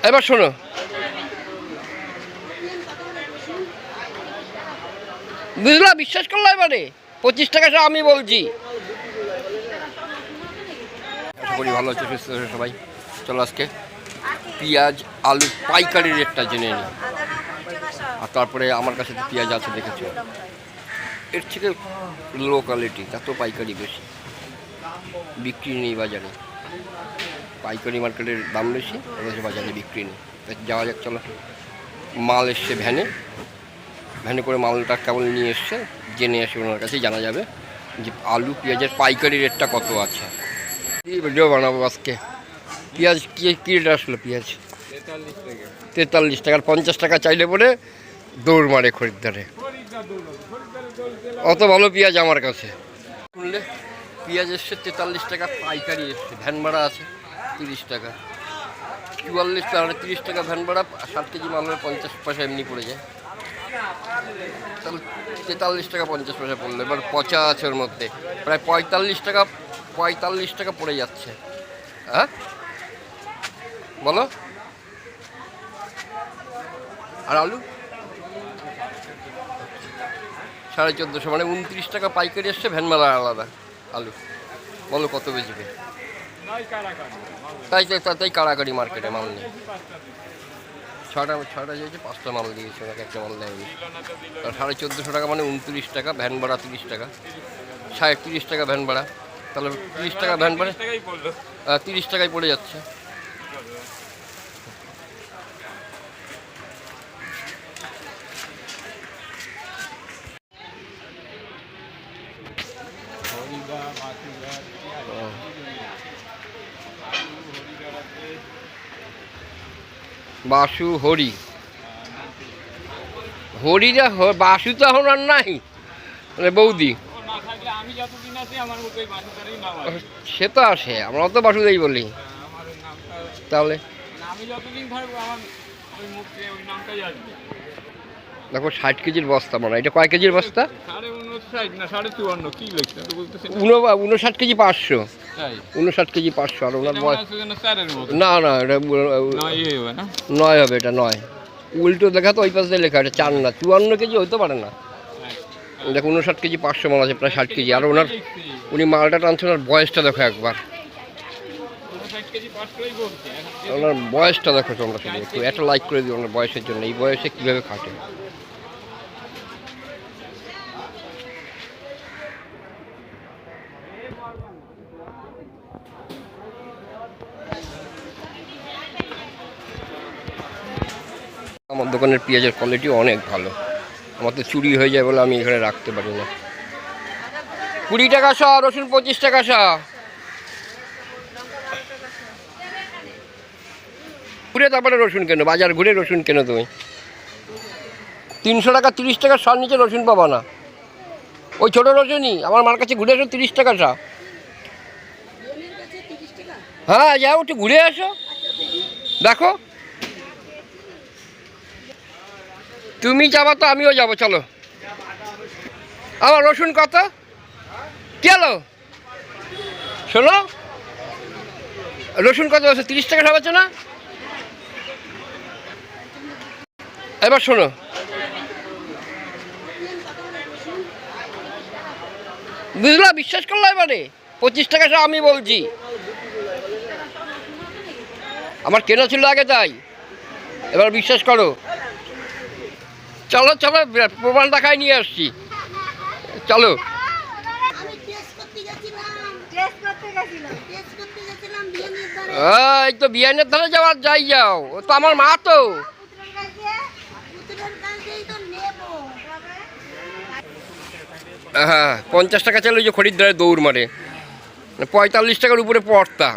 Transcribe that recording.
এবার শোনো, বুঝলা? বিশ্বাস করলো এবারে 25 টাকা আমি বলছি। আশা করি ভালো হচ্ছে, সুস্থ হচ্ছে সবাই। চলো আজকে পেঁয়াজ আলু পাইকারি রেটটা জেনে নিই, আর তারপরে আমার কাছে তো পেঁয়াজ আছে দেখেছো, এর থেকে লো কোয়ালিটি, তা তো পাইকারি বেশি বিক্রি নেই বাজারে। পাইকারি মার্কেটের দাম বেশি, অথচ বাজারে বিক্রি নেই। যাওয়া যাক, চলো। মাল এসছে ভ্যানে করে মালটা কেবল নিয়ে এসছে, জেনে আসে ওনার কাছেই জানা যাবে যে আলু পেঁয়াজের পাইকারি রেটটা কত আছে। ভিডিও বানাবো আজকে। পেঁয়াজ কী রেট আসলো? পেঁয়াজ 43 টাকা। 50 টাকা চাইলে পরে দৌড় মারে খরিদ্দারে। অত ভালো পেঁয়াজ আমার কাছে। শুনলে পেঁয়াজ এসছে 43 টাকা পাইকারি এসছে, ভ্যান ভাড়া আছে 30 টাকা, 44 টাকা 30 টাকা ভ্যান ভাড়া। 7 কেজি মাল হলে 50 পয়সা এমনি পড়ে যায়, তাহলে 43 টাকা 50 পয়সা পড়লো। এবার পচা আছে ওর মধ্যে, প্রায় 45 টাকা পড়ে যাচ্ছে। হ্যাঁ বলো। আর আলু 1450, মানে 29 টাকা পাইকারি এসছে, ভ্যান ভাড়া আলাদা। আলু বলো কত বেচবে? তাই কারাগারি মার্কেটে মাল নেই। ছটা চেয়েছে, 5টা মাল দিয়েছে, ওনাকে একটা মাল দেয়নি। 1450 টাকা, মানে 29 টাকা ভ্যান ভাড়া, 30 টাকা, 30 টাকা ভ্যান ভাড়া, তাহলে 30 টাকা ভ্যান ভাড়া 30 টাকায় পড়ে যাচ্ছে। বাসু হরি, হরিরা বাসু তো এখন আর নাই, মানে বৌদি সে তো আসে, আমরা তো বাসুদেই বলি। তাহলে দেখো 60 কেজির বস্তা, মানে এটা কয় কেজির বস্তা? 59 কেজি 500, 59 কেজি 500। আর ওনার না না, এটা 9 হবে, এটা 9। উল্টো লেখা তো, ওই পাশে লেখা, এটা 4 না, 54 কেজি হইতে পারে না। দেখো 59 কেজি 500 মাল আছে, প্রায় 60 কেজি। আর উনি মালটা টানছেন, ওনার বয়সটা দেখো একবার, ওনার বয়সটা দেখো তোমরা। শুধু একটু একটা লাইক করে দিও ওনার বয়সের জন্য, এই বয়সে কীভাবে খাটে। আমার দোকানের পেঁয়াজের কোয়ালিটি অনেক ভালো, আমার তো চুরি হয়ে যায় বলে আমি এখানে রাখতে পারি না। 20 টাকা শ, রসুন 25 টাকা শ। ঘুরে তারপরে রসুন কেন, বাজার ঘুরে রসুন কেন তুমি? 300 টাকা 30 টাকা শর নিচে রসুন পাবা না। ওই ছোটো রসুনই আমার মার কাছে ঘুরে আসো, 30 টাকা শ। হ্যাঁ যাও, একটু ঘুরে আসো, দেখো। তুমি যাবা তো আমিও যাবো, চলো। আমার রসুন কত গেলো শোনো, রসুন কত আছে? 30 টাকা সব আছে না? এবার শোনো, বুঝলা? বিশ্বাস করলো এবারে 25 টাকা আমি বলছি। আমার কেনা ছিল আগে, তাই এবার বিশ্বাস করো। চলো চলো, প্রমাণ দেখায় নিয়ে আসছি, চলো। এই তো বিয়ানের ধারে যাওয়ার, যাও, ও তো আমার মা তো। হ্যাঁ 50 টাকা চাইলে ওই যে খরিদ্দারে দৌড় মারে, 45 টাকার উপরে পড়তা।